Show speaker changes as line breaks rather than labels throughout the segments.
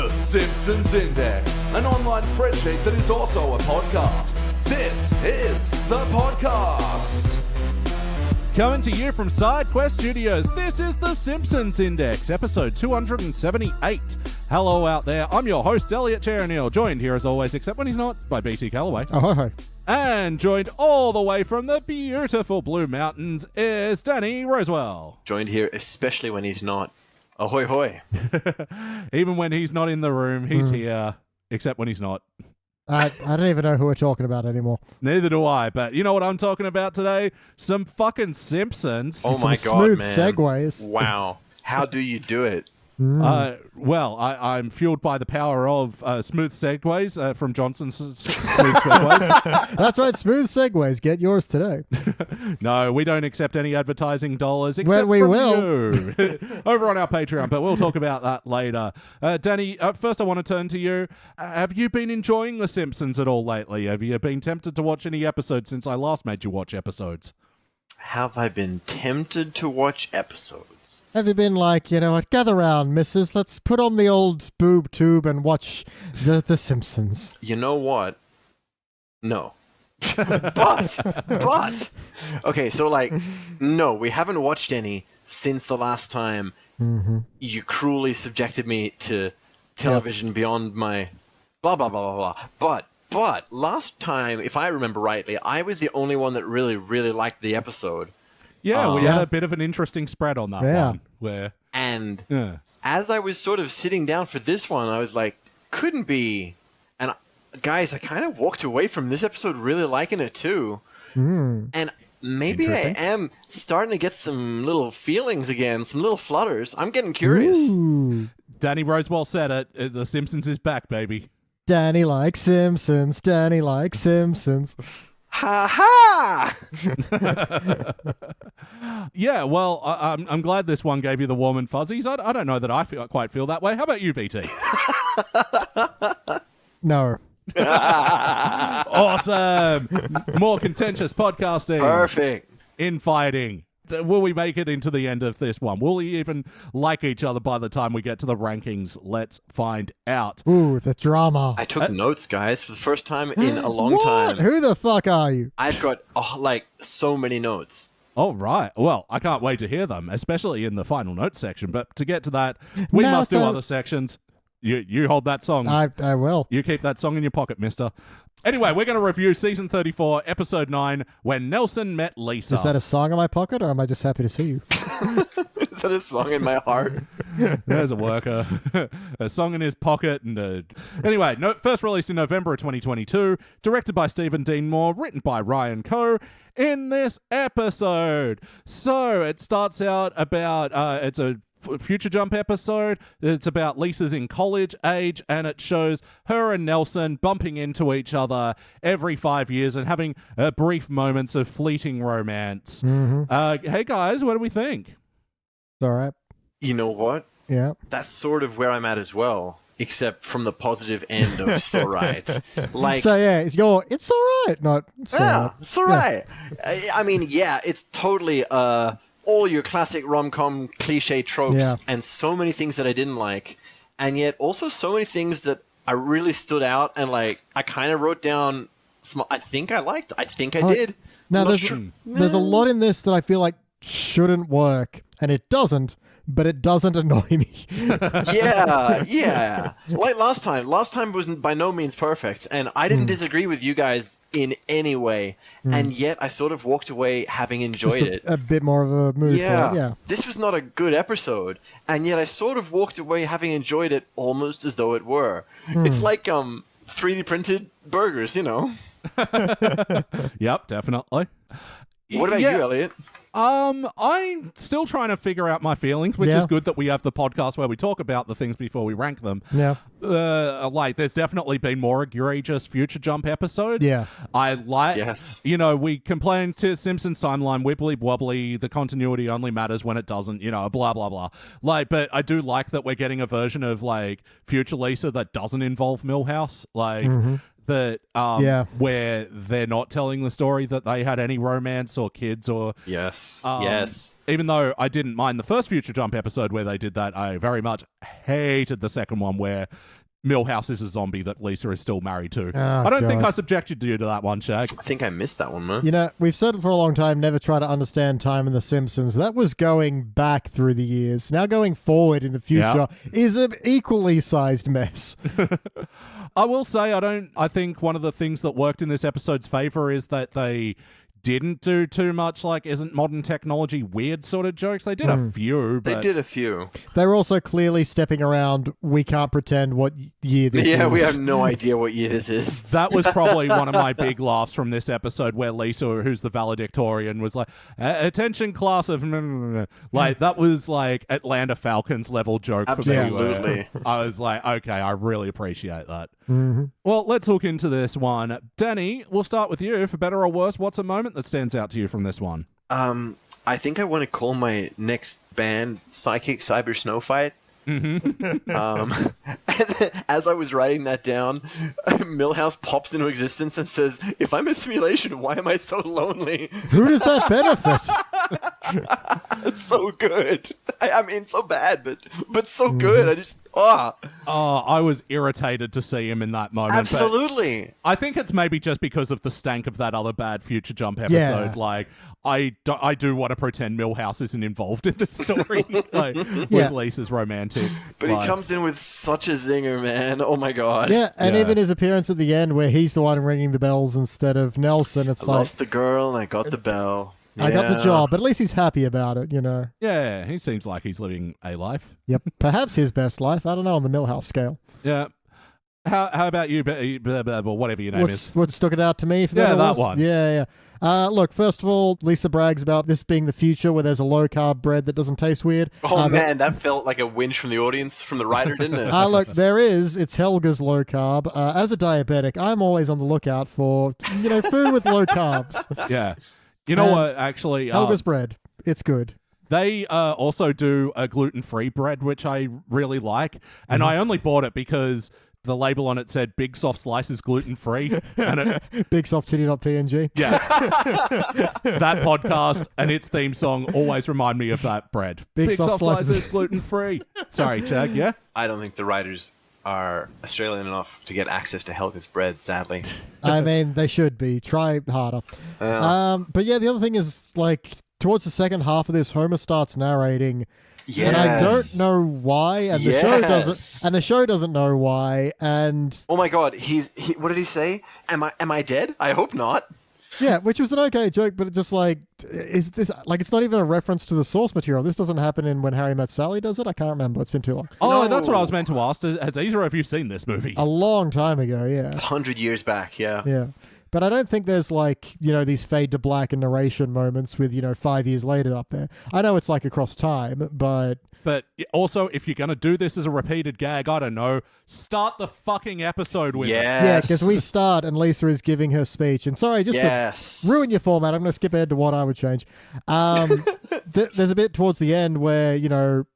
The Simpsons Index, an online spreadsheet that is also a podcast. This is the podcast.
Coming to you from SideQuest Studios, this is The Simpsons Index, episode 278. Hello out there, I'm your host, Elliot Cherneal, joined here as always, except when he's not, by BT Calloway.
Oh, hi.
And joined all the way from the beautiful Blue Mountains is Danny Rosewell.
Joined here, especially when he's not. Ahoy hoy.
Even when he's not in the room, he's here, except when he's not.
I don't even know who we're talking about anymore.
Neither do I, but you know what I'm talking about today? Some fucking Simpsons.
Oh my
Some
god,
smooth
man.
segues.
Wow. How do you do it?
Well, I'm fueled by the power of smooth segues from Johnson's Smooth Segues.
That's right, smooth segues. Get yours today.
No, we don't accept any advertising dollars except
Well, we
from
will.
you over on our Patreon, but we'll talk about that later. Danny, first I want to turn to you. Have you been enjoying The Simpsons at all lately? Have you been tempted to watch any episodes since I last made you watch episodes?
Have I been tempted to watch episodes?
Have you been like, you know what, gather round, missus, let's put on the old boob tube and watch The Simpsons.
You know what? No. but, okay, so like, no, we haven't watched any since the last time you cruelly subjected me to television beyond my blah, blah, blah, blah, blah. But last time, if I remember rightly, I was the only one that really, really liked the episode.
Yeah, we had a bit of an interesting spread on that one.
And as I was sort of sitting down for this one, I was like, couldn't be. And guys, I kind of walked away from this episode really liking it too. And maybe I am starting to get some little feelings again, some little flutters. I'm getting curious.
Ooh.
Danny Rosewell said it. The Simpsons is back, baby.
Danny likes Simpsons. Danny likes Simpsons.
Ha ha!
Yeah, well, I'm glad this one gave you the warm and fuzzies. I don't know that I quite feel that way. How about you, BT?
No.
Awesome! More contentious podcasting.
Perfect.
Infighting. Will we make it into the end of this one? Will we even like each other by the time we get to the rankings? Let's find out.
Ooh, the drama.
I took notes, guys, for the first time in a long
What?
time.
Who the fuck are you?
I've got like so many notes.
All right. Well, I can't wait to hear them, especially in the final notes section. But to get to that, we
No,
must do
so-
other sections. You hold that song.
I will.
You keep that song in your pocket, mister. Anyway, we're going to review Season 34, Episode 9, When Nelson Met Lisa.
Is that a song in my pocket, or am I just happy to see you?
Is that a song in my heart?
There's a worker. A song in his pocket. And Anyway, first released in November of 2022, directed by Stephen Dean Moore, written by Ryan Coe. In this episode, so it starts out about, it's a Future Jump episode. It's about Lisa's in college age, and it shows her and Nelson bumping into each other every 5 years and having brief moments of fleeting romance. Hey guys, what do we think?
All right.
You know what?
Yeah.
That's sort of where I'm at as well, except from the positive end of it's all right. Like,
So yeah, it's all right. Not it's all
yeah,
right.
it's all right. I mean, yeah, it's totally all your classic rom-com cliche tropes and so many things that I didn't like, and yet also so many things that I really stood out and like I kind of wrote down. I think I liked. I think I did.
Now
I'm not
there's
sure.
there's a lot in this that I feel like shouldn't work, and it doesn't. But it doesn't annoy me.
Yeah. Like last time. Last time was by no means perfect, and I didn't disagree with you guys in any way, and yet I sort of walked away having enjoyed it.
A bit more of a mood for it, yeah.
This was not a good episode, and yet I sort of walked away having enjoyed it almost as though it were. It's like 3D printed burgers, you know.
Yep, definitely.
What about you, Elliot?
I'm still trying to figure out my feelings, which is good that we have the podcast where we talk about the things before we rank them.
Yeah.
Like, there's definitely been more egregious Future Jump episodes.
Yeah.
I like,
Yes.
you know, we complain to Simpsons timeline, wibbly wobbly, the continuity only matters when it doesn't, you know, blah, blah, blah. Like, but I do like that we're getting a version of, like, Future Lisa that doesn't involve Milhouse. Like, that
Yeah.
where they're not telling the story that they had any romance or kids or
Yes.
even though I didn't mind the first Future Jump episode where they did that, I very much hated the second one where Milhouse is a zombie that Lisa is still married to.
Oh,
I don't think
God.
I subjected you to that one, Shag.
I think I missed that one, man.
You know, we've said for a long time, never try to understand time in The Simpsons. That was going back through the years. Now going forward in the future is an equally sized mess.
I will say I think one of the things that worked in this episode's favor is that they didn't do too much like isn't modern technology weird sort of jokes. They did a few, but
They did a few.
They were also clearly stepping around, we can't pretend what year this is.
Yeah, we have no idea what year this is.
that was probably one of my big laughs from this episode where Lisa, who's the valedictorian, was like, attention class of... Like, that was like Atlanta Falcons level joke for me.
Absolutely.
where I was like, okay, I really appreciate that.
Mm-hmm.
Well, let's hook into this one. Danny, we'll start with you. For better or worse, what's a moment that stands out to you from this one?
I think I want to call my next band Psychic Cyber Snow Fight. And as I was writing that down, Milhouse pops into existence and says, "If I'm a simulation, why am I so lonely?"
Who does that benefit?
It's so good. I mean, so bad, but so good. I just
I was irritated to see him in that moment. but
absolutely.
I think it's maybe just because of the stank of that other bad Future Jump episode.
Yeah.
Like, I do want to pretend Milhouse isn't involved in the story, like
Yeah.
with Lisa's romantic.
But
life.
he comes in with such a zinger, man. Oh my god.
Yeah, and
Yeah.
even his appearance at the end where he's the one ringing the bells instead of Nelson, it's
I
like,
lost the girl and I got the bell.
I got the
Yeah.
job, but at least he's happy about it, you know.
Yeah, he seems like he's living a life.
Yep, perhaps his best life. I don't know on the Milhouse scale.
Yeah. How about you? Whatever your name is.
What stuck it out to me? For
Yeah,
better or
that
worse?
one.
Yeah. Look, first of all, Lisa brags about this being the future where there's a low-carb bread that doesn't taste weird.
Oh man, that felt like a whinge from the audience, from the writer, didn't it?
Look, there is. It's Helga's low carb. As a diabetic, I'm always on the lookout for, food with low carbs.
Yeah. You know what? Actually,
Helga's bread. It's good.
they also do a gluten-free bread, which I really like, and I only bought it because the label on it said Big Soft Slices gluten-free, and it,
BigSoftTitty.png.
yeah, that podcast and its theme song always remind me of that bread.
Big Soft Slices.
gluten-free. Sorry, Chad. Yeah.
I don't think the writers are Australian enough to get access to Helga's bread, sadly.
I mean, they should be. Try harder. But yeah, the other thing is, like, towards the second half of this, Homer starts narrating,
Yes.
and I don't know why, and the show doesn't, and the show doesn't know why, and
Oh my god, he what did he say? Am I dead? I hope not.
yeah, which was an okay joke, but it just like, is this like, it's not even a reference to the source material. This doesn't happen in When Harry Met Sally, does it? I can't remember. It's been too long.
Oh,
No.
that's what I was meant to ask. Has either of you seen this movie?
A long time ago, yeah.
100 years back, yeah.
Yeah. But I don't think there's like, these fade to black and narration moments with, 5 years later up there. I know it's like across time, but
But also, if you're going to do this as a repeated gag, I don't know, start the fucking episode with it.
yeah, because we start and Lisa is giving her speech. And sorry, just
Yes.
to ruin your format, I'm going to skip ahead to what I would change. There's a bit towards the end where,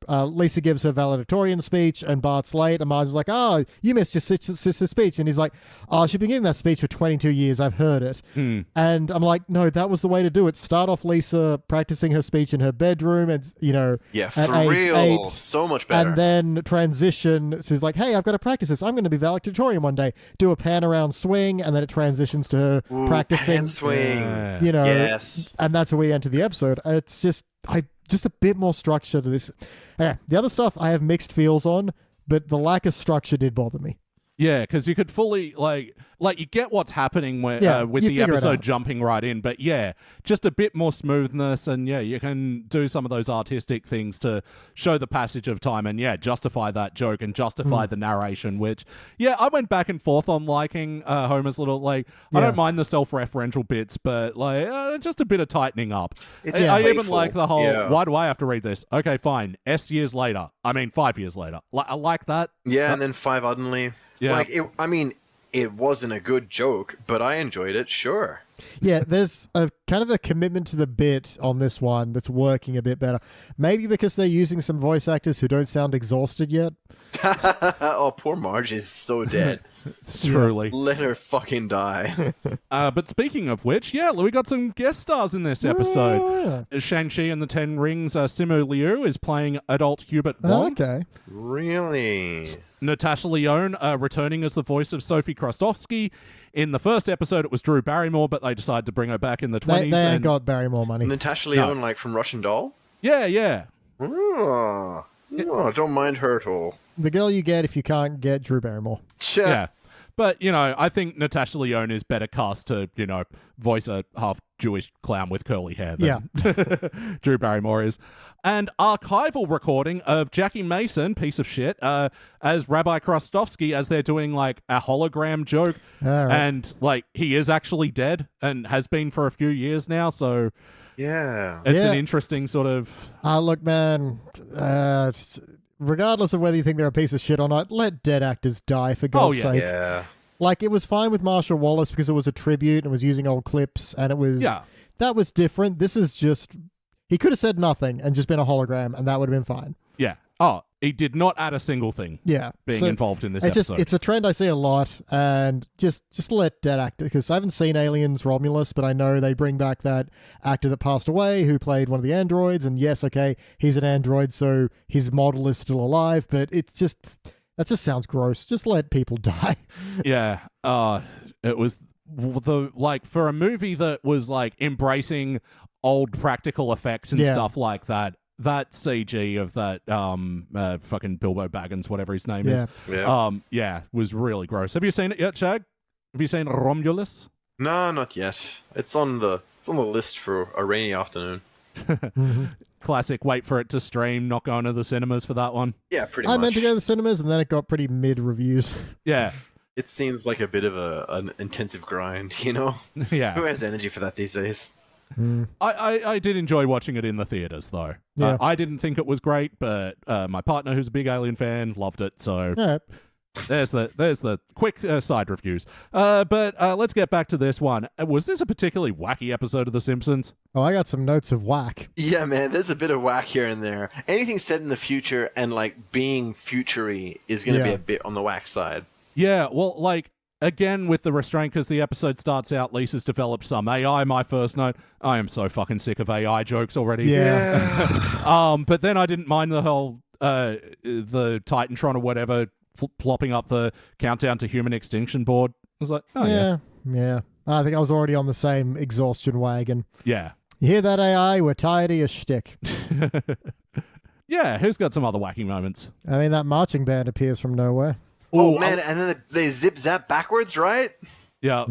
Lisa gives her valedictorian speech and Bart's late and Marge's like, oh, you missed your sister's speech. And he's like, oh, she's been giving that speech for 22 years. I've heard it. And I'm like, no, that was the way to do it. Start off Lisa practicing her speech in her bedroom and,
Yeah,
at
for
age
real.
8,
So much better.
and then transition. So he's like, hey, I've got to practice this. I'm going to be valedictorian one day. Do a pan around swing, and then it transitions to her
Ooh,
practicing.
hand swing. Yes.
And that's where we enter the episode. It's just a bit more structure to this. Yeah, the other stuff I have mixed feels on, but the lack of structure did bother me.
Yeah, because you could fully, like you get what's happening with
Yeah,
with
you
the
figure it
episode
out.
jumping right in, but yeah, just a bit more smoothness, and yeah, you can do some of those artistic things to show the passage of time, and yeah, justify that joke and justify the narration, which, yeah, I went back and forth on liking Homer's little, I don't mind the self-referential bits, but, just a bit of tightening up.
It's
I even
playful.
like the whole,
Yeah.
why do I have to read this? Okay, fine, 5 years later. I like that.
Yeah, and then 5 Uddenly.
Yeah.
It wasn't a good joke, but I enjoyed it, sure.
Yeah, there's a kind of a commitment to the bit on this one that's working a bit better. Maybe because they're using some voice actors who don't sound exhausted yet.
Oh, poor Marge is so dead.
Truly.
Let her fucking die.
But speaking of which, yeah, we got some guest stars in this episode. Shang-Chi and the Ten Rings, Simu Liu is playing adult Hubert Wong.
Okay.
Really?
Natasha Lyonne returning as the voice of Sophie Krostowski. In the first episode, it was Drew Barrymore, but they decided to bring her back in the 20s.
They ain't got Barrymore money.
Natasha Lyonne, like from Russian Doll?
Yeah.
Oh, don't mind her at all.
The girl you get if you can't get Drew Barrymore.
Yeah. But, I think Natasha Lyonne is better cast to, voice a half-Jewish clown with curly hair than Drew Barrymore is. And archival recording of Jackie Mason, piece of shit, as Rabbi Krostowski as they're doing, like, a hologram joke.
All right.
And, like, he is actually dead and has been for a few years now, so...
Yeah.
It's an interesting sort of...
Look, man... regardless of whether you think they're a piece of shit or not, let dead actors die, for God's sake.
Yeah.
Like, it was fine with Marshall Wallace because it was a tribute and was using old clips, and it was...
Yeah.
That was different. This is just... He could have said nothing and just been a hologram, and that would have been fine.
Yeah. Oh, he did not add a single thing being involved in this episode.
It's a trend I see a lot, and just let dead actors... Because I haven't seen Aliens Romulus, but I know they bring back that actor that passed away who played one of the androids, and yes, okay, he's an android, so his model is still alive, but it's just... That just sounds gross. Just let people die.
Yeah. It was for a movie that was like embracing old practical effects and stuff like that. That CG of that fucking Bilbo Baggins, whatever his name is, was really gross. Have you seen it yet, Chag? Have you seen Romulus?
No, not yet. It's on the list for a rainy afternoon.
Classic. Wait for it to stream. Not going to the cinemas for that one.
Yeah, pretty much.
I meant to go to the cinemas, and then it got pretty mid reviews.
Yeah.
It seems like a bit of an intensive grind, Yeah. Who has energy for that these days?
I did enjoy watching it in the theaters, though.
Yeah.
I didn't think it was great, but my partner, who's a big Alien fan, loved it. So there's the quick side reviews. But let's get back to this one. Was this a particularly wacky episode of The Simpsons?
Oh, I got some notes of whack.
Yeah, man, there's a bit of whack here and there. Anything set in the future and like being futury is going to be a bit on the whack side.
Yeah, well, like, again, with the restraint, because the episode starts out, Lisa's developed some AI, my first note. I am so fucking sick of AI jokes already.
Yeah.
But then I didn't mind the whole, the Titantron or whatever, plopping up the countdown to human extinction board. I was like, oh,
Yeah. I think I was already on the same exhaustion wagon.
Yeah.
You hear that, AI? We're tired of your shtick.
Yeah, who's got some other wacky moments?
I mean, that marching band appears from nowhere.
Oh, man, and then they zip-zap backwards, right?
Yeah.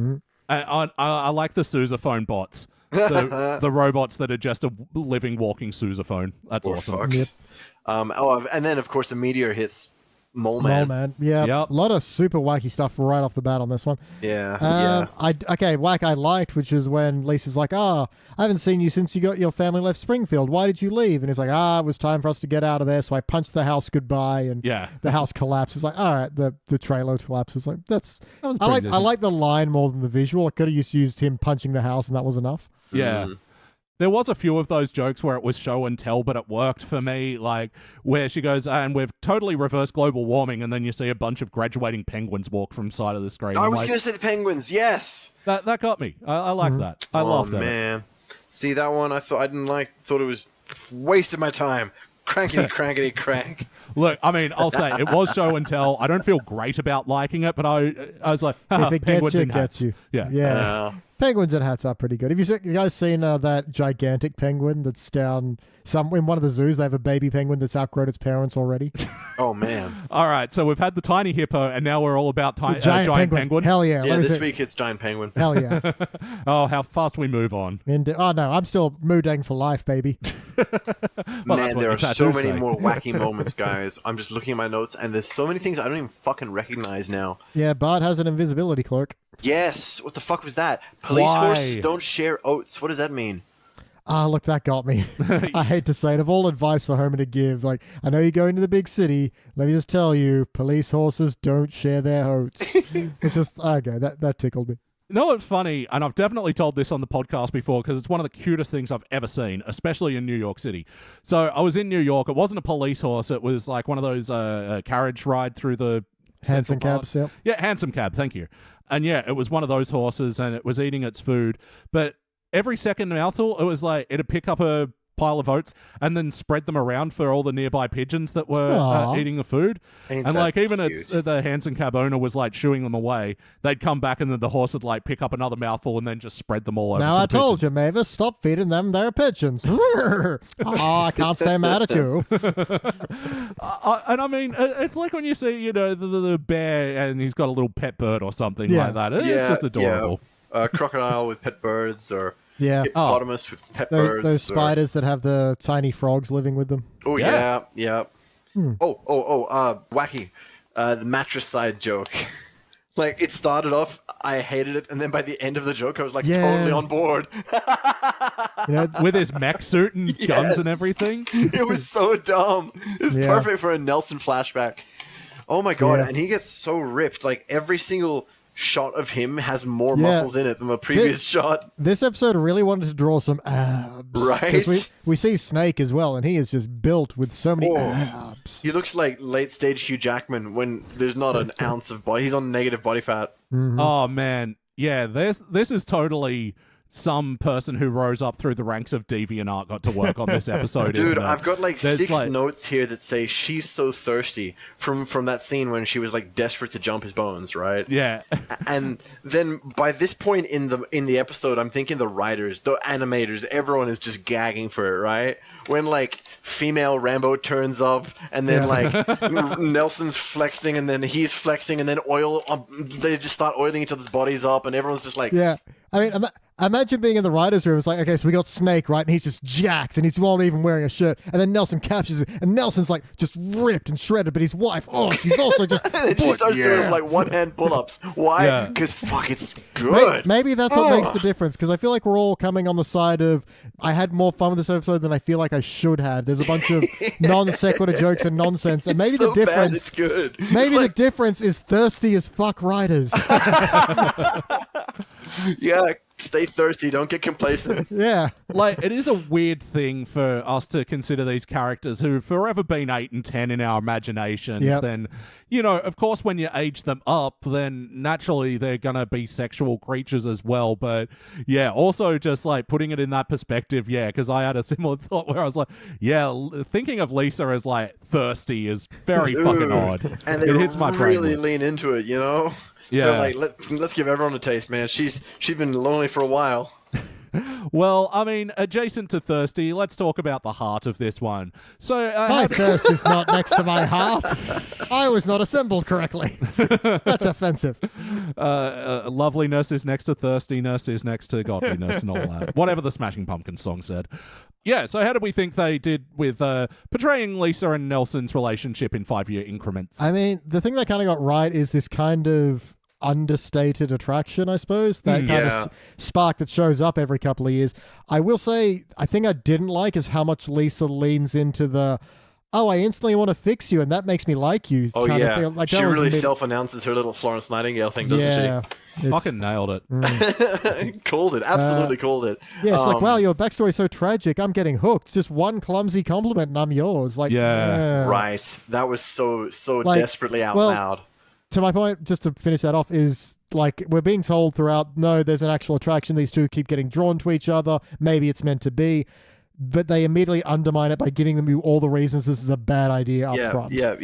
I like the sousaphone bots. The robots that are just a living, walking sousaphone. That's awesome.
Fucks. Yep. And then, of course, a meteor hits Mole Man.
Yeah.
Yep.
A lot of super wacky stuff right off the bat on this one.
Yeah.
Whack I liked, which is when Lisa's like, I haven't seen you since you got your family left Springfield. Why did you leave? And he's like, it was time for us to get out of there. So I punched the house goodbye, and the house collapses. Like, all right, the trailer collapses. Like, I like the line more than the visual. I could have just used him punching the house, and that was enough.
Yeah. There was a few of those jokes where it was show and tell, but it worked for me, like where she goes, and we've totally reversed global warming, and then you see a bunch of graduating penguins walk from side of the screen.
I was going to say the penguins, yes!
That got me. I like that. I loved it. Oh,
man. See, that one thought it was wasted my time. Crankety crank.
Look, I mean, I'll say, it was show and tell. I don't feel great about liking it, but I was like,
if it
penguins
gets you,
in
it
hats.
gets you.
Yeah.
Penguins and hats are pretty good. Have you guys seen that gigantic penguin that's down in one of the zoos? They have a baby penguin that's outgrown its parents already.
Oh, man.
All right, so we've had the tiny hippo, and now we're all about giant penguin.
Hell yeah.
Yeah, this week it's giant penguin.
Hell yeah.
Oh, how fast we move on.
Oh, no, I'm still moodang for life, baby.
Man, there are so many more wacky moments, guys. I'm just looking at my notes, and there's so many things I don't even fucking recognize now.
Yeah, Bart has an invisibility cloak.
Yes. What the fuck was that? Police horses don't share oats. What does that mean?
Look, that got me. I hate to say it. Of all advice for Homer to give, like, I know you're going to the big city. Let me just tell you, police horses don't share their oats. It's just, okay, that tickled me.
No, it's funny, and I've definitely told this on the podcast before because it's one of the cutest things I've ever seen, especially in New York City. So I was in New York. It wasn't a police horse. It was like one of those carriage ride through the
Hansom cabs, yep.
Yeah, hansom cab, thank you. And yeah, it was one of those horses, and it was eating its food. But every second mouthful, it was like it'd pick up a pile of oats and then spread them around for all the nearby pigeons that were eating the food.
Ain't
And
that
like even
cute?
the hansom cab owner was like shooing them away. They'd come back and then the horse would like pick up another mouthful and then just spread them all over.
Now
to
I
the
told
pigeons.
you, Mavis, stop feeding them their pigeons. Oh, I can't stay mad at you.
And I mean, it's like when you see, you know, the bear and he's got a little pet bird or something
Yeah.
like that. It's
Yeah,
just adorable.
Yeah. Crocodile with pet birds, or
Yeah.
hippopotamus with pet
Those,
birds.
those
or-
spiders that have the tiny frogs living with them.
Oh
Yeah.
yeah. Wacky. The mattress side joke. Like, it started off, I hated it, and then by the end of the joke, I was like
Yeah.
totally on board.
You know,
With his mech suit and guns
Yes.
and everything.
It was so dumb. It's
Yeah.
perfect for a Nelson flashback. Oh my god,
Yeah.
and he gets so ripped. Like, every single shot of him has more
Yeah.
muscles in it than the previous shot.
this episode really wanted to draw some abs. 'Cause
Right?
We see Snake as well, and he is just built with so many
Oh.
abs.
He looks like late stage Hugh Jackman when there's not an ounce of body. He's on negative body fat.
Oh man, yeah. This is totally some person who rose up through the ranks of DeviantArt got to work on this episode.
Dude,
isn't it?
I've got like
There's,
6
like-
notes here that say she's so thirsty from that scene when she was like desperate to jump his bones, right?
Yeah,
And then by this point in the episode, I'm thinking the writers, the animators, everyone is just gagging for it, right? When like female Rambo turns up, and then like Nelson's flexing, and then he's flexing, and then they just start oiling each other's bodies up, and everyone's just like,
Yeah. I mean, imagine being in the writer's room. It's like, okay, so we got Snake, right? And he's just jacked, and he's not even wearing a shirt. And then Nelson captures it, and Nelson's like just ripped and shredded, but his wife, she's also just.
and then she starts doing like one-hand pull-ups. Why?
Yeah.
Because fuck, it's good.
Maybe that's what makes the difference, because I feel like we're all coming on the side of I had more fun with this episode than I feel like I should have. There's a bunch of non sequitur jokes and nonsense, and maybe
It's so
the
bad,
difference.
it's good.
Maybe
Like,
the difference is thirsty as fuck writers.
yeah, stay thirsty. Don't get complacent.
Yeah.
like it is a weird thing for us to consider these characters who've forever been 8 and 10 in our imaginations.
Yep.
Then, you know, of course, when you age them up, then naturally they're gonna be sexual creatures as well. But yeah, also just like putting it in that perspective, yeah, because I had a similar thought where I was like, yeah, thinking of Lisa as like thirsty is very fucking
Dude.
odd.
And they
it hits my brain.
really lean into it, you know?
Yeah.
They're like, let's give everyone a taste, man. She's been lonely for a while.
Well, I mean, adjacent to thirsty, let's talk about the heart of this one. So,
My thirst is not next to my heart. I was not assembled correctly. That's offensive.
loveliness is next to thirstiness is next to godliness and all that. Whatever the Smashing Pumpkins song said. Yeah, so how do we think they did with portraying Lisa and Nelson's relationship in 5-year increments?
I mean, the thing they kind of got right is this kind of understated attraction, I suppose. That kind
Yeah.
of spark that shows up every couple of years. I will say, I think I didn't like is how much Lisa leans into the, I instantly want to fix you, and that makes me like you.
Oh,
kind
yeah.
Of thing. Like,
she
that was
really
a bit-
self-announces her little Florence Nightingale thing, doesn't
yeah, it's-
Fucking nailed it.
she? Called it. Absolutely called it.
Yeah, it's like, wow, your backstory's so tragic. I'm getting hooked. Just one clumsy compliment and I'm yours. Like,
Yeah.
Right. That was so
Like,
desperately out
well,
loud.
To my point, just to finish that off, is like we're being told throughout, no, there's an actual attraction. These two keep getting drawn to each other. Maybe it's meant to be. But they immediately undermine it by giving them all the reasons this is a bad idea up front.
Yeah.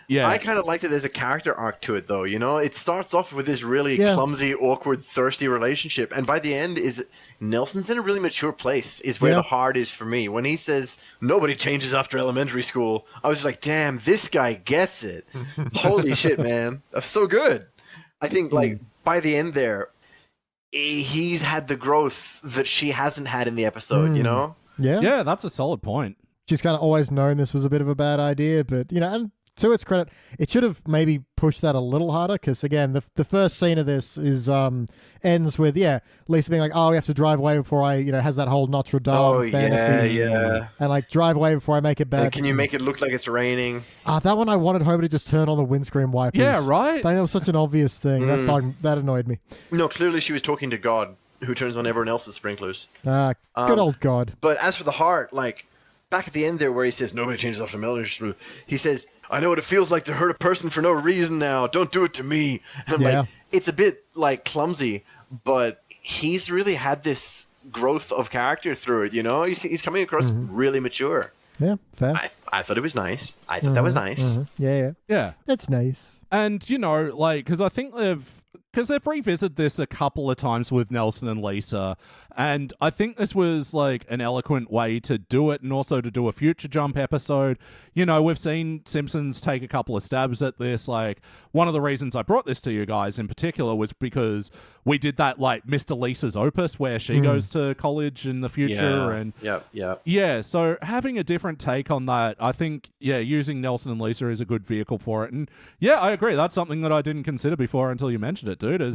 Yeah.
I kind of like that there's a character arc to it, though. You know, it starts off with this really
Yeah.
clumsy, awkward, thirsty relationship, and by the end, is Nelson's in a really mature place. Is where
Yeah.
the heart is for me. When he says nobody changes after elementary school, I was just like, damn, this guy gets it. Holy shit, man, that's so good. I think like by the end there, he's had the growth that she hasn't had in the episode. You know.
Yeah.
Yeah, that's a solid point.
She's kind of always known this was a bit of a bad idea, but, and to its credit, it should have maybe pushed that a little harder, because again, the first scene of this is ends with Lisa being like, "Oh, we have to drive away before I," has that whole Notre Dame fantasy, and like drive away before I make it back.
Can you make it look like it's raining?
That one I wanted Homer to just turn on the windscreen wipers.
Yeah, right.
That was such an obvious thing. That annoyed me.
No, clearly she was talking to God, who turns on everyone else's sprinklers.
Good old God.
But as for the heart, like back at the end there, where he says nobody changes after Melanie, he says, "I know what it feels like to hurt a person for no reason now. Don't do it to me." And I'm like, it's a bit like clumsy, but he's really had this growth of character through it. He's coming across really mature.
Yeah, fair.
I thought it was nice. I thought that was nice.
Yeah. That's nice.
And because I think they've revisited this a couple of times with Nelson and Lisa, and I think this was like an eloquent way to do it, and also to do a Future Jump episode. We've seen Simpsons take a couple of stabs at this. Like, one of the reasons I brought this to you guys in particular was because we did that like Mr. Lisa's Opus, where she goes to college in the future, and so having a different take on that, I think using Nelson and Lisa is a good vehicle for it. And I agree, that's something that I didn't consider before until you mentioned it, dude. Is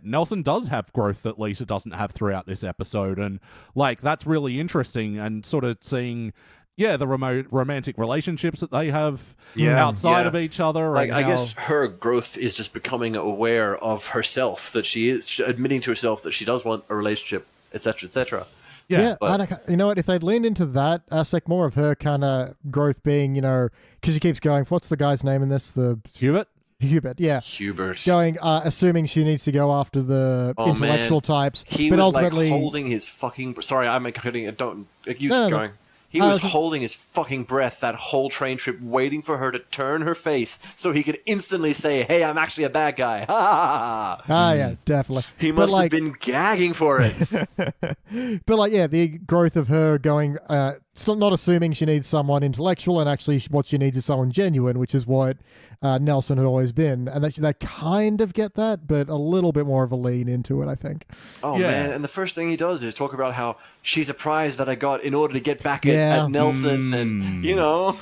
Nelson does have growth that Lisa doesn't have throughout this episode, and like that's really interesting, and sort of seeing the romantic relationships that they have outside of each other.
Like, I guess her growth is just becoming aware of herself, that she is admitting to herself that she does want a relationship, etc., etc.
But you know what? If they'd leaned into that aspect more of her kind of growth being, because she keeps going, what's the guy's name in this?
Hubert,
Hubert.
Going, assuming she needs to go after the intellectual types.
He
but
was
ultimately,
like holding his fucking... Sorry, I'm cutting it. Don't... You keep going. He was holding his fucking breath that whole train trip, waiting for her to turn her face so he could instantly say, "Hey, I'm actually a bad guy."
Yeah, definitely.
He must have been gagging for it.
But the growth of her going, still not assuming she needs someone intellectual, and actually what she needs is someone genuine, which is what Nelson had always been. And they kind of get that, but a little bit more of a lean into it, I think.
Oh, man. And the first thing he does is talk about how she's a prize that I got in order to get back at Nelson. And,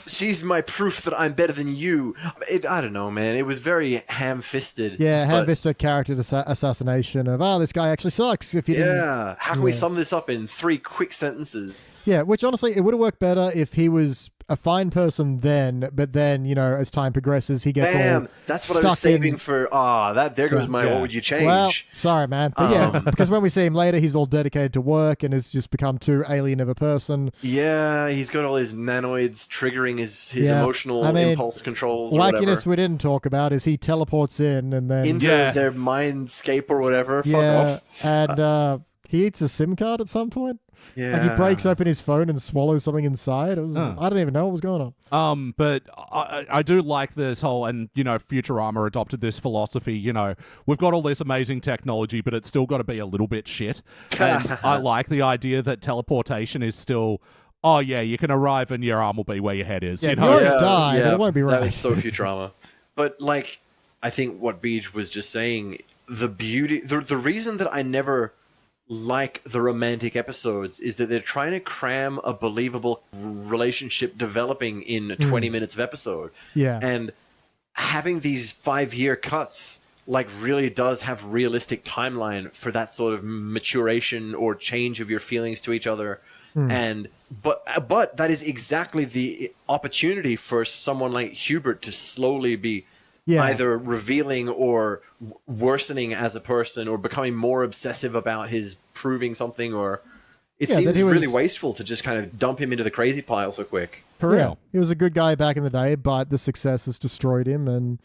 she's my proof that I'm better than you. I don't know, man. It was very ham-fisted.
Yeah, ham-fisted character assassination of, this guy actually sucks. If you didn't...
How can we sum this up in 3 quick sentences?
Yeah, which honestly, it would have worked better if he was a fine person then, but then, as time progresses, he gets
that's what I was saving for. There goes my what would you change?
Well, sorry, man. But because when we see him later, he's all dedicated to work and has just become too alien of a person.
Yeah, he's got all his nanoids triggering his emotional impulse controls.
Wackiness we didn't talk about is he teleports in and then...
into their mindscape or whatever. Fuck off.
And he eats a SIM card at some point.
Yeah.
Like he breaks open his phone and swallows something inside. It was I don't even know what was going
on. But I do like this whole, and Futurama adopted this philosophy. We've got all this amazing technology, but it's still got to be a little bit shit. And I like the idea that teleportation is still... Oh, yeah, you can arrive and your arm will be where your head is.
Yeah, you won't die, but it won't be right.
That is so Futurama. But, I think what Beej was just saying, the beauty... The reason that I never like the romantic episodes is that they're trying to cram a believable relationship developing in 20 minutes of episode.
Yeah.
And having these 5-year cuts really does have realistic timeline for that sort of maturation or change of your feelings to each other. And but that is exactly the opportunity for someone like Hubert to slowly be either revealing or worsening as a person, or becoming more obsessive about his proving something, or it seems really wasteful to just kind of dump him into the crazy pile so quick.
For real. He was a good guy back in the day, but the success has destroyed him, and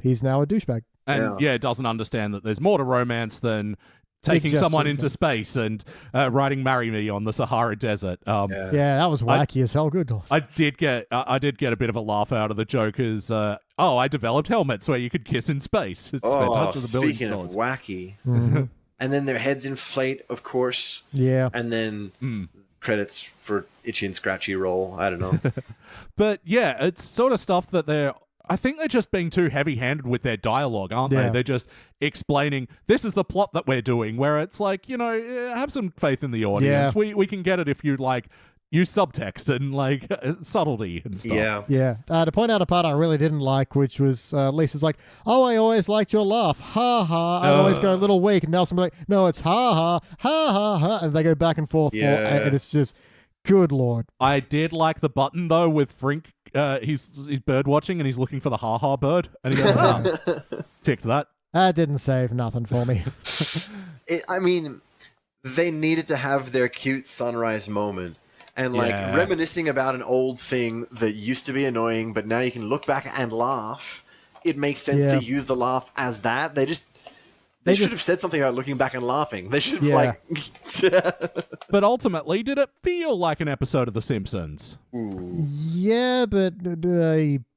he's now a douchebag.
And doesn't understand that there's more to romance than taking someone into space and writing "Marry Me" on the Sahara Desert.
That was wacky as hell. Good.
I did get a bit of a laugh out of the joke as I developed helmets where you could kiss in space. It's
speaking of wacky. And then their heads inflate, of course.
Yeah.
And then credits for Itchy and Scratchy roll. I don't know.
But it's sort of stuff that I think they're just being too heavy-handed with their dialogue, aren't they? They're just explaining, this is the plot that we're doing, where it's like, have some faith in the audience. We can get it if you use subtext and like subtlety and stuff.
Yeah. To point out a part I really didn't like, which was Lisa's like, "Oh, I always liked your laugh. Ha ha." I always go a little weak. And Nelson be like, "No, it's ha ha, ha ha ha." And they go back and forth. And it's just, good Lord.
I did like the button though with Frink. He's bird watching and he's looking for the ha ha bird. And he goes, ticked that.
That didn't save nothing for me.
I mean, they needed to have their cute sunrise moment. And, like, reminiscing about an old thing that used to be annoying, but now you can look back and laugh. It makes sense to use the laugh as that. They should have said something about looking back and laughing. They should have,
But ultimately, did it feel like an episode of The Simpsons?
Ooh.
Yeah, but...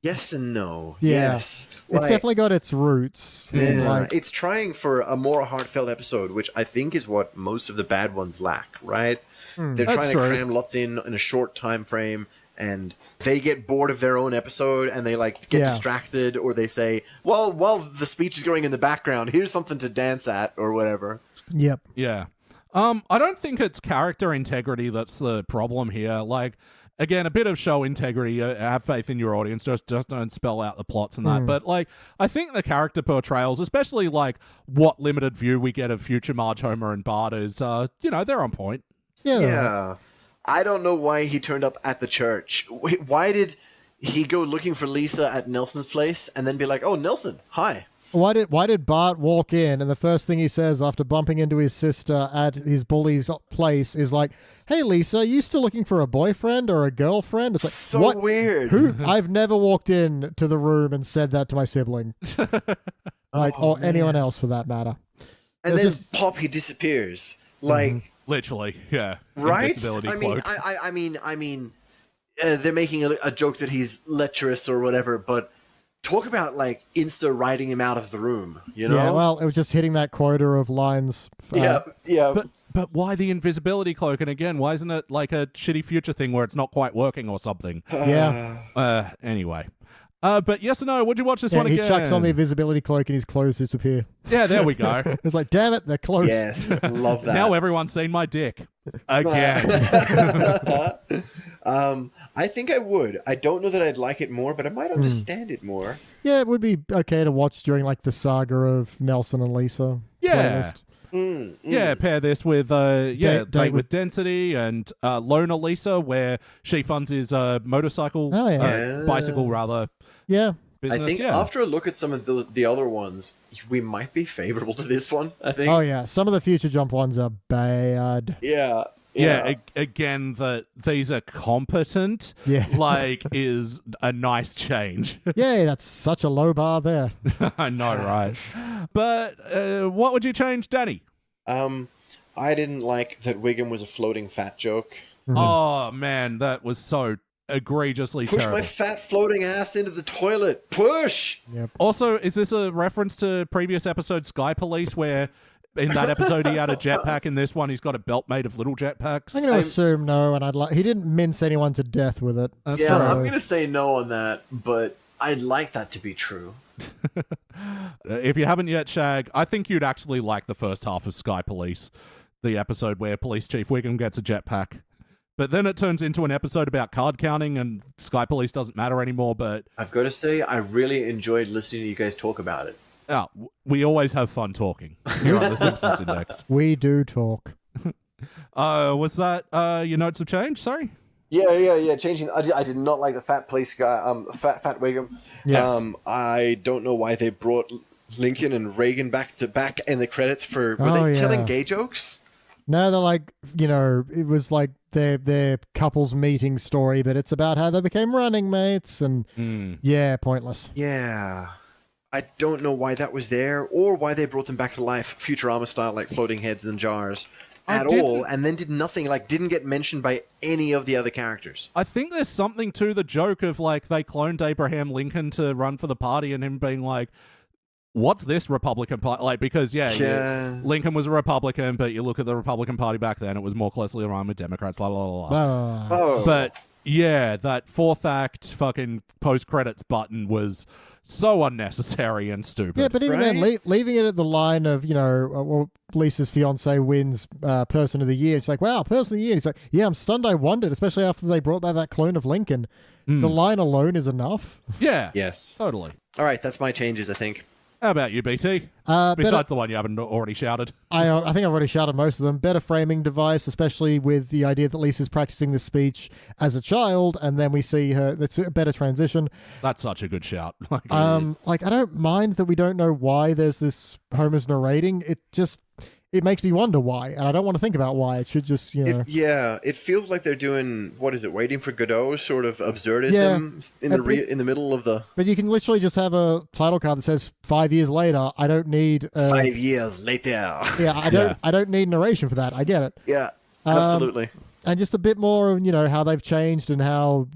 yes and no.
Yeah.
Yes.
It's definitely got its roots.
Yeah. It's trying for a more heartfelt episode, which I think is what most of the bad ones lack, right? They're trying to cram lots in a short time frame, and they get bored of their own episode, and they like get distracted, or they say, well, while the speech is going in the background, here's something to dance at, or whatever.
Yep.
Yeah. I don't think it's character integrity that's the problem here. Like, again, a bit of show integrity. Have faith in your audience. Just don't spell out the plots and that. But like, I think the character portrayals, especially like what limited view we get of future Marge, Homer, and Bart, is they're on point.
Yeah.
I don't know why he turned up at the church. Why did he go looking for Lisa at Nelson's place and then be like, "Oh, Nelson, hi."
Why did Bart walk in and the first thing he says after bumping into his sister at his bully's place is like, "Hey, Lisa, you still looking for a boyfriend or a girlfriend?" It's like,
so
what?
Weird.
Who? I've never walked in to the room and said that to my sibling, or anyone else for that matter.
And then pop, he disappears. Like.
Literally, yeah.
Right?
Invisibility cloak.
I mean, they're making a joke that he's lecherous or whatever, but talk about, like, insta writing him out of the room, you know?
Yeah, well, it was just hitting that quota of lines.
Yeah.
But why the invisibility cloak? And again, why isn't it like a shitty future thing where it's not quite working or something?
Yeah.
Anyway. But yes or no, would you watch this one again?
He chucks on the invisibility cloak and his clothes disappear.
Yeah, there we go.
It's like, damn it, they're close.
Yes, love that.
Now everyone's seen my dick. Again.
I think I would. I don't know that I'd like it more, but I might understand it more.
Yeah, it would be okay to watch during like the saga of Nelson and Lisa.
Yeah.
Playlist.
Yeah, pair this with Date with Density and Loner Lisa, where she funds his motorcycle, bicycle rather.
Yeah.
Business.
I think after a look at some of the other ones, we might be favorable to this one, I think.
Oh, yeah. Some of the Future Jump ones are bad.
Yeah, again, that these are competent, is a nice change.
Yeah, that's such a low bar there.
I know, right? But what would you change, Danny?
I didn't like that Wiggum was a floating fat joke.
Oh, man, that was so egregiously terrible.
Push my fat floating ass into the toilet. Push!
Yep.
Also, is this a reference to previous episode Sky Police, where in that episode he had a jetpack, in this one he's got a belt made of little jetpacks?
I'm going to assume no, and he didn't mince anyone to death with it.
I'm going to say no on that, but I'd like that to be true.
If you haven't yet, Shag, I think you'd actually like the first half of Sky Police, the episode where Police Chief Wiggum gets a jetpack. But then it turns into an episode about card counting and Sky Police doesn't matter anymore, but...
I've got to say, I really enjoyed listening to you guys talk about it.
Oh, we always have fun talking here on the Simpsons Index.
We do talk.
Was that your notes have changed? Sorry?
Yeah. Changing. I did not like the fat police guy, fat Wiggum.
Yes.
I don't know why they brought Lincoln and Reagan back to back in the credits for... Were they telling gay jokes?
No, they're like, it was like their couples meeting story, but it's about how they became running mates and pointless.
Yeah. I don't know why that was there or why they brought them back to life Futurama style, like floating heads in jars at all, and then did nothing, like didn't get mentioned by any of the other characters.
I think there's something to the joke of like they cloned Abraham Lincoln to run for the party and him being like, what's this Republican Party? Like, because, Lincoln was a Republican, but you look at the Republican Party back then, it was more closely aligned with Democrats, blah, blah, blah, blah. But, yeah, that fourth act fucking post-credits button was so unnecessary and stupid.
Yeah, but even then, leaving it at the line of, well, Lisa's fiance wins Person of the Year. It's like, wow, Person of the Year. And it's like, yeah, I'm stunned I wondered, especially after they brought back that clone of Lincoln. The line alone is enough.
Yeah.
Yes.
Totally.
All right, that's my changes, I think.
How about you, BT? Besides the one you haven't already shouted.
I think I've already shouted most of them. Better framing device, especially with the idea that Lisa's practicing the speech as a child, and then we see her. That's a better transition.
That's such a good shout.
I don't mind that we don't know why there's this Homer's narrating. It makes me wonder why, and I don't want to think about why. It should just,
It feels like they're doing, what is it, Waiting for Godot sort of absurdism in the middle of the...
But you can literally just have a title card that says 5 years later. I don't need...
5 years later.
Yeah, I don't need narration for that. I get it.
Yeah, absolutely.
And just a bit more of, how they've changed and how,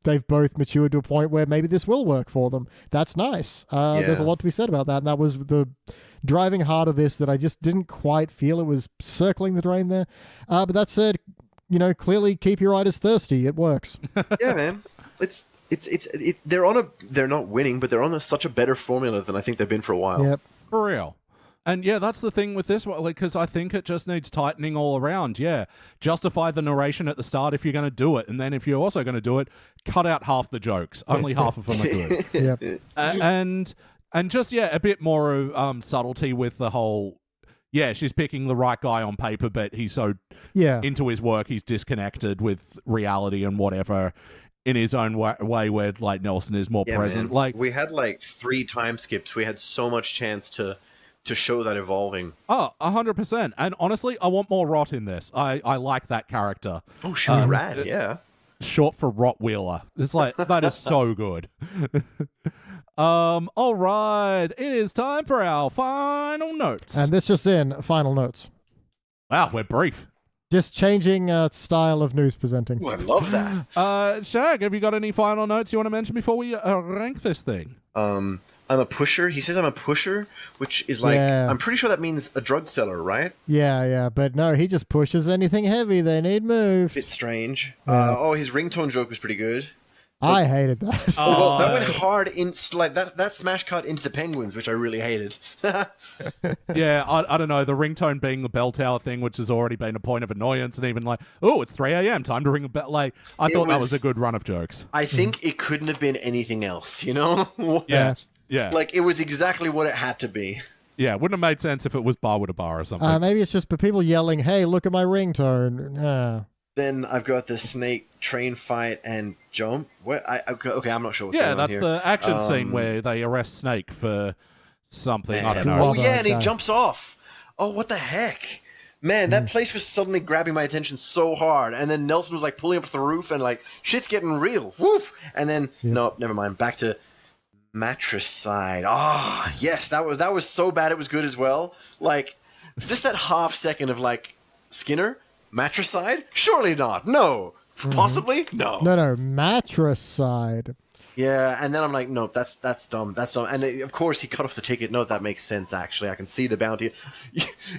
they've both matured to a point where maybe this will work for them. That's nice. There's a lot to be said about that, and that was the driving heart of this that I just didn't quite feel it was circling the drain there. But that said, clearly keep your writers thirsty. It works.
Yeah, man. It's they're not winning, but they're on such a better formula than I think they've been for a while.
Yep.
For real. And yeah, that's the thing with this one, because I think it just needs tightening all around. Yeah, justify the narration at the start if you're going to do it, and then if you're also going to do it, cut out half the jokes. Only half of them are good.
Yep.
And just a bit more subtlety with the whole. Yeah, she's picking the right guy on paper, but he's so into his work, he's disconnected with reality and whatever. In his own way, where like Nelson is more present.
Man.
Like
we had 3 time skips. We had so much chance to show that evolving.
Oh, 100%. And honestly, I want more Rot in this. I like that character.
Oh, she was rad, yeah.
Short for Rottweiler. It's like, that is so good. All right. It is time for our final notes.
And this just in, final notes.
Wow, we're brief.
Just changing style of news presenting.
Ooh, I love that.
Shag, have you got any final notes you want to mention before we rank this thing?
I'm a pusher. He says I'm a pusher, which is like, I'm pretty sure that means a drug seller, right?
Yeah, but no, he just pushes anything heavy. They need move.
Bit strange.
Yeah.
His ringtone joke was pretty good.
I hated that.
Well, that went hard in like that smash cut into the Penguins, which I really hated.
Yeah, I don't know. The ringtone being the bell tower thing, which has already been a point of annoyance, and even like, oh, it's 3 a.m. time to ring a bell. Like, I thought that was a good run of jokes.
I think it couldn't have been anything else, you know?
Yeah.
Like, it was exactly what it had to be.
Yeah, wouldn't have made sense if it was Bar with a Bar or something.
Maybe it's just people yelling, hey, look at my ringtone.
Then I've got the snake train fight and jump. What? Okay, I'm not sure what's going on here.
Yeah, that's the action scene where they arrest Snake for something. I don't know.
Oh, yeah, and he jumps off. Oh, what the heck? Man, that place was suddenly grabbing my attention so hard. And then Nelson was, like, pulling up the roof and, like, shit's getting real. Woof! And then, no, never mind. Back to matricide. Ah, yes, that was so bad it was good as well. Like, just that half second of, like, Skinner? Matricide? Surely not. No. Possibly? No.
No, matricide.
Yeah, and then I'm like, no, that's dumb. That's dumb. And of course, he cut off the ticket. No, that makes sense, actually. I can see the bounty.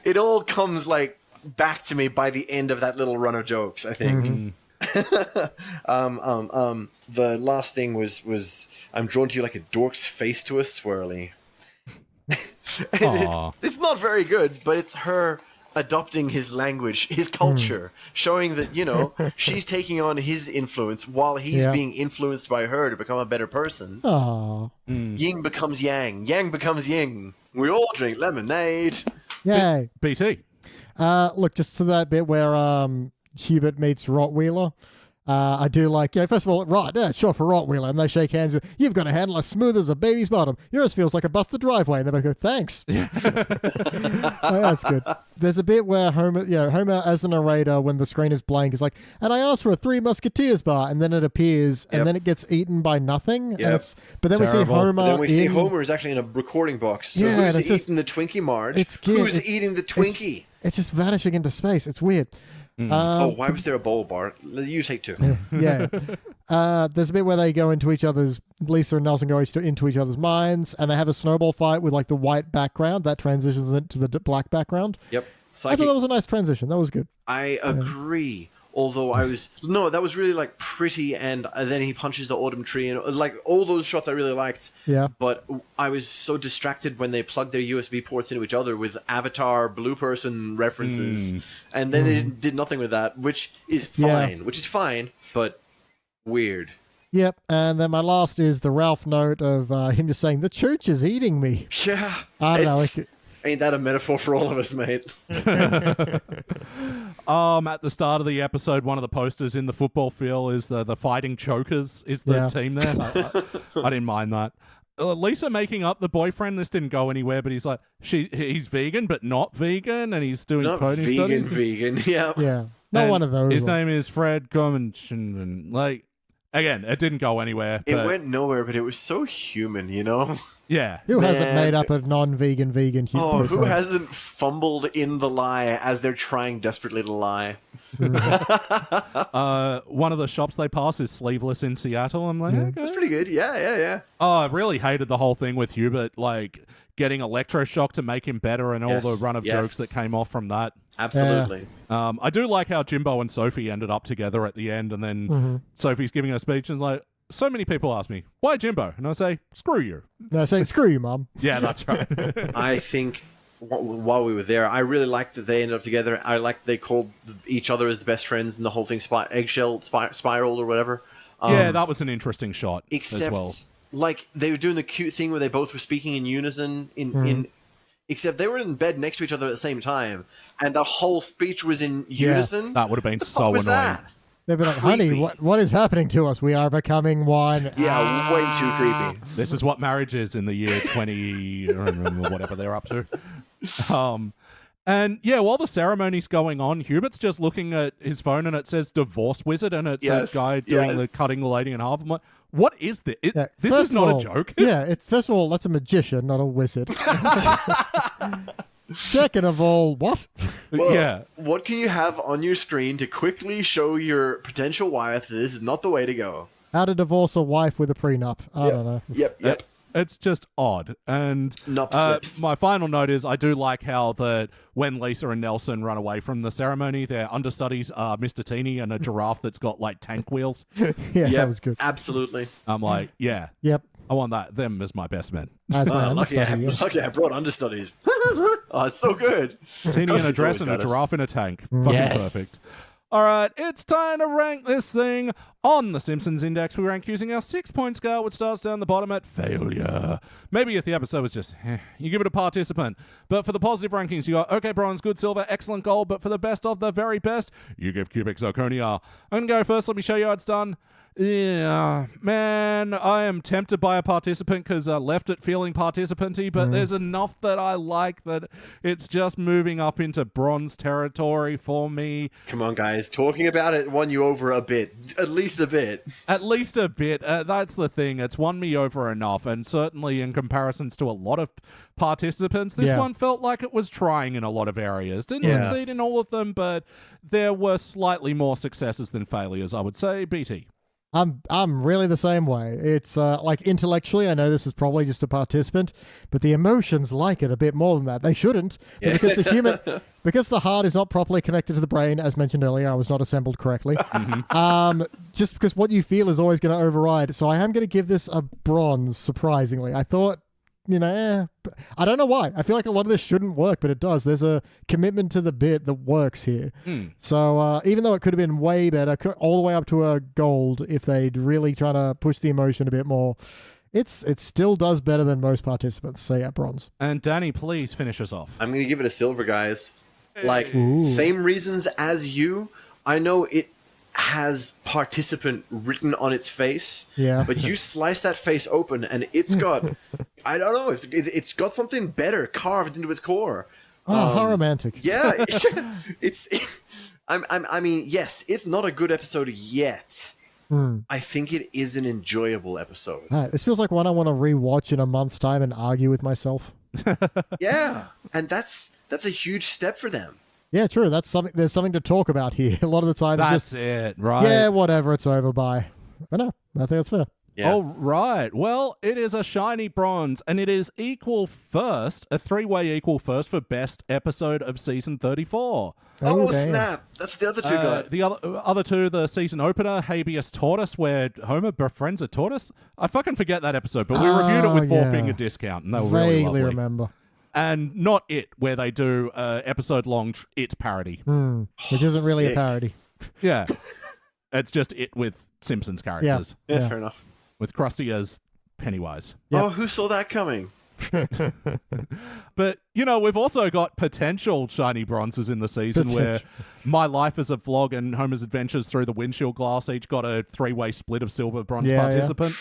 It all comes, like, back to me by the end of that little run of jokes, I think. The last thing was I'm drawn to you like a dork's face to a swirly. It's not very good, but it's her adopting his language, his culture, showing that, you know, she's taking on his influence while he's being influenced by her to become a better person.
Aww.
Yin becomes yang. Yang becomes yin. We all drink lemonade.
Yay.
BT.
Look, just to that bit where Hubert meets Rottweiler. I do like, first of all, right, yeah, sure, for Rottweiler, and they shake hands. You've got a handle as smooth as a baby's bottom. Yours feels like a busted driveway. And they both go, thanks. That's good. There's a bit where Homer as the narrator, when the screen is blank, is like, and I asked for a Three Musketeers bar, and then it appears, and then it gets eaten by nothing.
Yep.
But then we see Homer.
But then we see Homer is actually in a recording box. So who's eating the Twinkie, Marge? Who's eating the Twinkie?
It's just vanishing into space. It's weird.
Why was there a bowl bar? You take 2.
Yeah. There's a bit where they go into each other's, Lisa and Nelson go into each other's minds, and they have a snowball fight with like the white background that transitions into the black background.
Yep.
I thought that was a nice transition. That was good.
I agree. Although that was really like pretty, and then he punches the autumn tree, and like all those shots I really liked.
Yeah.
But I was so distracted when they plugged their USB ports into each other with Avatar Blue Person references, and then they did nothing with that, which is fine, but weird.
Yep, and then my last is the Ralph note of him just saying, the church is eating me.
Yeah.
I don't know. Like,
ain't that a metaphor for all of us, mate?
At the start of the episode, one of the posters in the football field is the Fighting Chokers is the team there. I didn't mind that. Lisa making up the boyfriend, this didn't go anywhere, but he's like, he's vegan, but not vegan, and he's doing pony studies.
Vegan, yeah.
Yeah, not
and
one of those.
His name is Fred Cummins, like... Again, it didn't go anywhere.
It went nowhere, but it was so human, you know?
Yeah.
Who hasn't made up a non-vegan vegan?
Who hasn't fumbled in the lie as they're trying desperately to lie?
One of the shops they pass is Sleeveless in Seattle. I'm like, okay.
That's pretty good. Yeah.
Oh, I really hated the whole thing with Hubert, like getting electroshock to make him better and all the run of jokes that came off from that.
Absolutely.
I do like how Jimbo and Sophie ended up together at the end, and then Sophie's giving a speech and is like, so many people ask me, why Jimbo? And I say, screw you.
No, I say, screw you, Mum.
Yeah, that's right.
I think while we were there, I really liked that they ended up together. I liked they called each other as the best friends, and the whole thing eggshell spiraled or whatever.
Yeah, that was an interesting shot
except,
as well.
Like, they were doing the cute thing where they both were speaking in unison except they were in bed next to each other at the same time, and the whole speech was in unison.
That would have been so
was
annoying.
That?
They'd be like, honey, what is happening to us? We are becoming one.
Yeah, way too creepy.
This is what marriage is in the year 20 or whatever they're up to. And yeah, while the ceremony's going on, Hubert's just looking at his phone and it says divorce wizard, and it's a guy doing the cutting the lady in half. I'm like, what is this? This is not a joke.
Yeah, first of all, that's a magician, not a wizard. Second of all, what?
Well, what can you have on your screen to quickly show your potential wife that this is not the way to go?
How to divorce a wife with a prenup. I don't know.
Yep.
It's just odd. And my final note is I do like how that when Lisa and Nelson run away from the ceremony, their understudies are Mr. Teeny and a giraffe that's got like tank wheels.
That was good.
Absolutely.
I'm like, yeah.
Yep.
I want them as my best men.
Lucky I brought understudies. Oh, it's so good.
Teeny in a dress and a giraffe in a tank. Fucking perfect. All right, it's time to rank this thing. On the Simpsons Index, we rank using our 6-point scale, which starts down the bottom at failure. Maybe if the episode was just, you give it a participant. But for the positive rankings, you got okay bronze, good silver, excellent gold. But for the best of the very best, you give cubic zirconia. I'm going to go first. Let me show you how it's done. Yeah, man, I am tempted by a participant because I left it feeling participanty, but there's enough that I like that it's just moving up into bronze territory for me.
Come on, guys. Talking about it won you over a bit. At least a bit.
At least a bit. That's the thing. It's won me over enough, and certainly in comparisons to a lot of participants, this one felt like it was trying in a lot of areas. Didn't succeed in all of them, but there were slightly more successes than failures, I would say. BT.
I'm really the same way. It's like intellectually, I know this is probably just a participant, but the emotions like it a bit more than that. They shouldn't, because because the heart is not properly connected to the brain, as mentioned earlier. I was not assembled correctly. Just because what you feel is always going to override. So I am going to give this a bronze. Surprisingly, I thought, I don't know why. I feel like a lot of this shouldn't work, but it does. There's a commitment to the bit that works here. So even though it could have been way better, all the way up to a gold, if they'd really try to push the emotion a bit more, it still does better than most participants. So yeah, bronze.
And Danny, please finish us off.
I'm going to give it a silver, guys. Like, same reasons as you. I know it has participant written on its face, but you slice that face open and it's got I don't know, it's got something better carved into its core.
How romantic.
I mean, yes, it's not a good episode yet. I think it is an enjoyable episode.
This feels like one I want to rewatch in a month's time and argue with myself.
And that's a huge step for them.
Yeah, true. That's something. There's something to talk about here. A lot of the time,
That's it, right?
Yeah, whatever. It's over. Bye. But no, I think that's fair.
Yeah.
All right. Well, it is a shiny bronze, and it is equal first, a three-way equal first for best episode of season 34.
Oh,
damn.
snap! That's the other two guys.
The other two, the season opener, Habeas Tortoise, where Homer befriends a tortoise. I fucking forget that episode, but we reviewed it with
yeah.
4-finger discount, and they were really
Vaguely
lovely.
remember.
And not It, where they do episode-long It parody.
Which isn't really
Sick.
a parody.
Yeah. It's just It with Simpsons characters,
Yeah, fair enough.
with Krusty as Pennywise.
Yep.
Oh, who saw that coming?
But, we've also got potential shiny bronzes in the season where My Life as a Vlog and Homer's Adventures Through the Windshield Glass each got a three-way split of silver bronze
Yeah,
participant.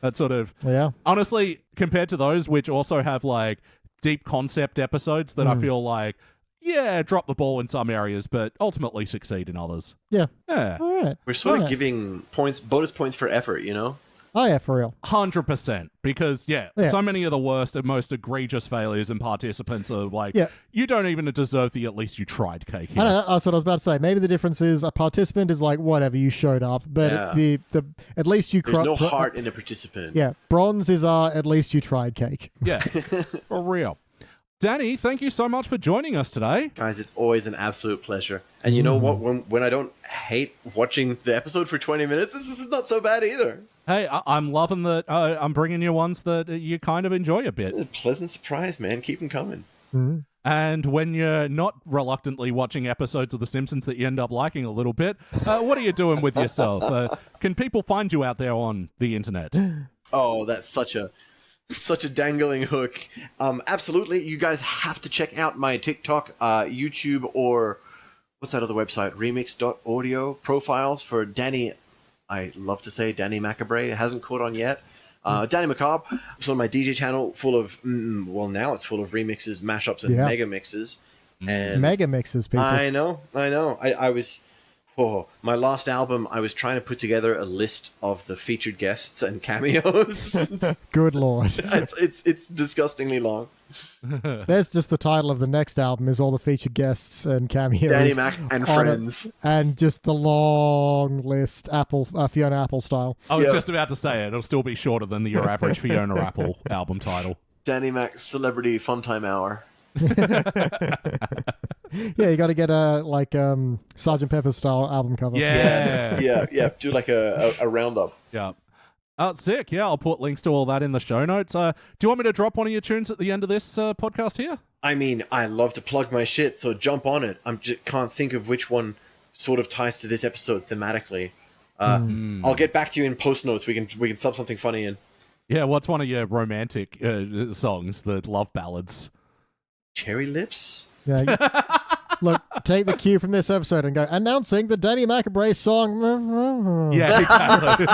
That sort of...
Yeah.
Honestly, compared to those, which also have, like, deep concept episodes that I feel like, drop the ball in some areas, but ultimately succeed in others.
Yeah.
Yeah.
All right.
We're sort of
Nice.
giving bonus points for effort, you know?
Oh, yeah, for real.
100%. Because, so many of the worst and most egregious failures and participants are like, you don't even deserve the at least you tried cake.
I know, that's what I was about to say. Maybe the difference is a participant is like, whatever, you showed up. But the at least you...
There's no heart in a participant.
Yeah, bronze is at least you tried cake.
Yeah, for real. Danny, thank you so much for joining us today.
Guys, it's always an absolute pleasure. And you know what? When I don't hate watching the episode for 20 minutes, this is not so bad either.
Hey, I'm loving that I'm bringing you ones that you kind of enjoy a bit.
A pleasant surprise, man. Keep them coming.
And when you're not reluctantly watching episodes of The Simpsons that you end up liking a little bit, what are you doing with yourself? Can people find you out there on the internet?
Oh, that's such a dangling hook. Absolutely. You guys have to check out my TikTok, YouTube, or what's that other website? Remix.audio profiles for Danny. I love to say Danny Macabre. It hasn't caught on yet. Danny Macabre. It's on my DJ channel full of, now it's full of remixes, mashups, and mega mixes. And
Mega mixes, people.
I know. I was... Oh, my last album, I was trying to put together a list of the featured guests and cameos.
Good lord.
it's disgustingly long.
There's just the title of the next album is all the featured guests and cameos.
Danny Mac and
on
friends.
it, and just the long list, Fiona Apple style.
I was just about to say it. It'll still be shorter than your average Fiona Apple album title.
Danny Mac's Celebrity Fun Time Hour.
Yeah, you got to get a Sgt. Pepper style album cover.
Yeah.
Yeah. Do like a roundup.
Yeah. Sick. Yeah, I'll put links to all that in the show notes. Do you want me to drop one of your tunes at the end of this podcast here?
I mean, I love to plug my shit, so jump on it. I just can't think of which one sort of ties to this episode thematically. I'll get back to you in post notes. We can sub something funny in.
Yeah, what's one of your romantic songs, the love ballads?
Cherry Lips?
Yeah. Look, take the cue from this episode and go, announcing the Danny Macabre song.
Yeah, exactly.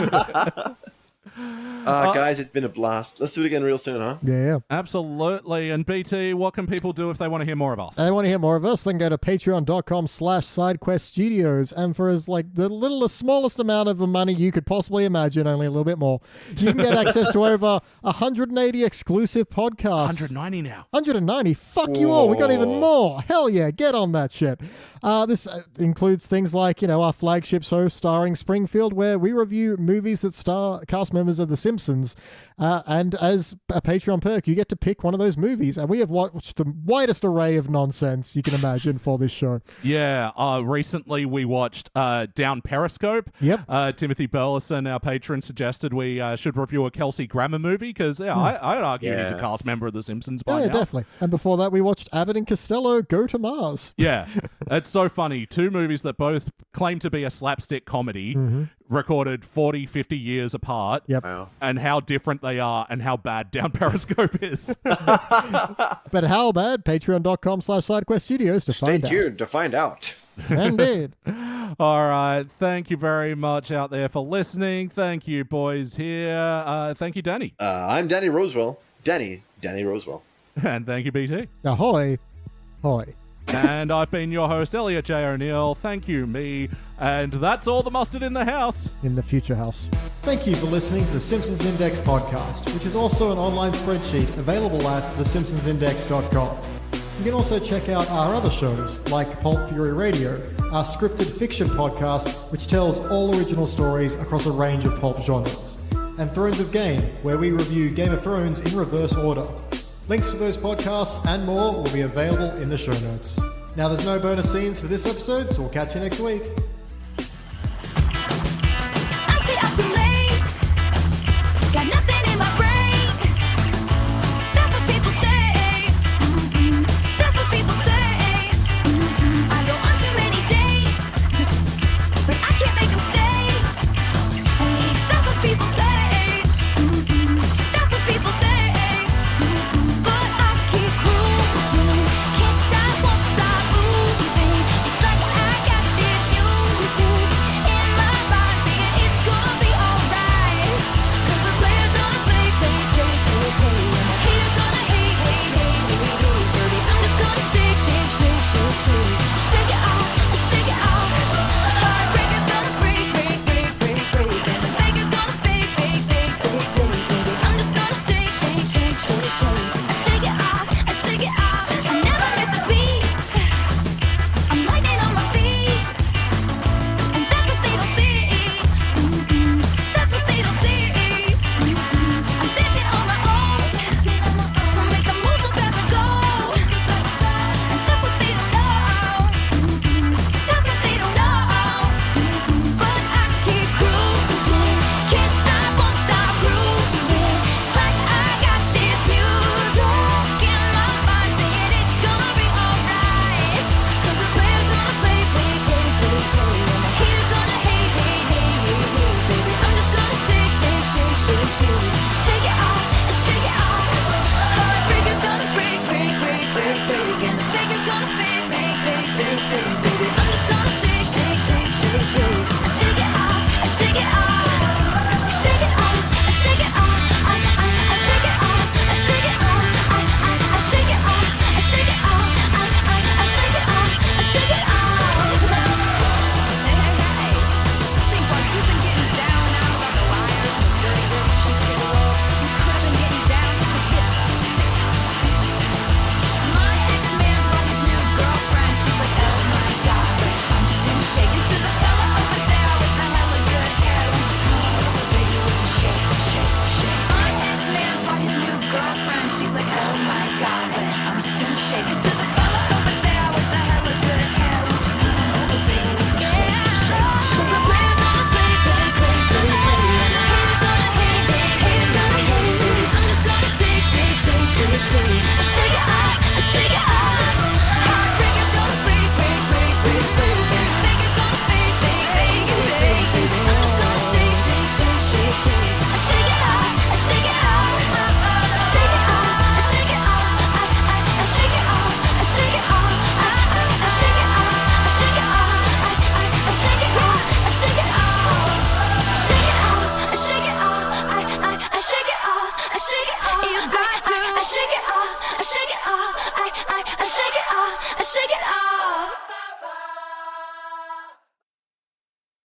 Guys, it's been a blast. Let's do it again real soon, huh?
Yeah.
Absolutely. And BT, what can people do if they want to hear more of us?
They want to hear more of us, then go to patreon.com/sidequeststudios. And for as the smallest amount of money you could possibly imagine, only a little bit more, you can get access to over 180 exclusive podcasts.
190 now.
190? Fuck you all. We got even more. Hell yeah. Get on that shit. This includes things like, our flagship show starring Springfield, where we review movies that star cast members of The Simpsons. And as a Patreon perk, you get to pick one of those movies. And we have watched the widest array of nonsense you can imagine for this show.
Yeah. Recently we watched Down Periscope.
Yep.
Timothy Burleson, our patron, suggested we should review a Kelsey Grammer movie because I'd argue he's a cast member of The Simpsons by now.
Definitely. And before that, we watched Abbott and Costello Go to Mars.
Yeah. It's so funny. Two movies that both claim to be a slapstick comedy, recorded 40, 50 years apart.
Yep.
Wow.
And how different they are and how bad Down Periscope is.
But how bad? Patreon.com/SideQuestStudios to
Stay
find out.
tuned to find out.
Indeed.
All right. Thank you very much out there for listening. Thank you, boys here. Thank you, Danny.
I'm Danny Rosewell. Danny Rosewell.
And thank you, BT.
Ahoy. Hoy.
And I've been your host, Elliot J. O'Neill. Thank you, me. And that's all the mustard in the house.
In the future house. Thank you for listening to the Simpsons Index podcast, which is also an online spreadsheet available at thesimpsonsindex.com. You can also check out our other shows, like Pulp Fury Radio, our scripted fiction podcast, which tells all original stories across a range of pulp genres. and Thrones of Game, where we review Game of Thrones in reverse order. Links to those podcasts and more will be available in the show notes. Now, there's no bonus scenes for this episode, so we'll catch you next week.
I stay up too late. Got nothing in my brain. That's what people say. That's what people say. I go on too many dates, but I can't make them stay. At least that's what people say. That's what people say. But I keep cruising. Can't stop, won't stop moving. It's like I got this music in my body, and it's gonna be alright. 'Cause the player's gonna play, play, play, play, play. And the hater's gonna hate, hate, hate, hate, hate, baby. I'm just gonna shake, shake, shake, shake, shake. Shake it off, shake it off. Heartbreaker's gonna break, break, break, break, break. And the faker's gonna fake, fake, fake, fake, fake, baby. I'm just gonna shake, shake, shake, shake, shake. I shake it off, I shake it off. I never miss a beat. I'm lightning on my feet, and that's what they don't see. That's what they don't see. I'm dancing on my own. I make the moves up as I go, and that's what they don't know. That's what they don't know. But I keep cruising, can't stop, won't stop grooving. It's like I got this music in my mind, saying it's gonna be alright. 'Cause the player's gonna play, play, play, play, play. And the hater's gonna hate, hate, hate, hate, hate, baby. I'm just gonna shake, shake, shake, shake, shake. Shake it off, shake it off. Heartbreaker's gonna break, break, break, break, break. And the faker's gonna fake, fake, fake, fake, fake, baby. I'm just gonna shake, shake, shake, shake, shake. Shake it off, shake it off. Shake it off, shake it off. I shake it off, I shake it off. I shake it off, I shake it off. I shake it off, I shake it off. Hey, just think while you've been getting down now about the liars and the dirty little cheats in the world, you could have been getting down to this sick beat. My ex-man brought his new girlfriend. She's like, oh my god, but I'm just gonna shake it to the fella over there with the hella good hair. Won't you come over, baby, with me? Shake, shake, shake. My ex-man brought his new girlfriend. She's like, oh my god, but I'm just gonna shake it to the fella over there with the hella good hair. Won't you come over, baby, with me? Shake, shake, shake. 'Cause the player's gonna play, play, play, play, play. And the hater's gonna hate, hate, hater's gonna hate, hate. I'm just gonna shake, shake, shake, shake, shake. I shake it off, I shake it off. Heartbreaker's gonna break, break, break, break, break. And the faker's gonna fake, fake, fake, fake, baby. I'm just gonna shake, shake, shake, shake, shake. I shake it off, I shake it off. I shake it off, I shake it off. I shake it off, I shake it off. I shake it off, I shake it off. I shake it off, I shake it off. Shake it off, I shake it off. I shake it off, I shake it off. You got to. I shake it off, I shake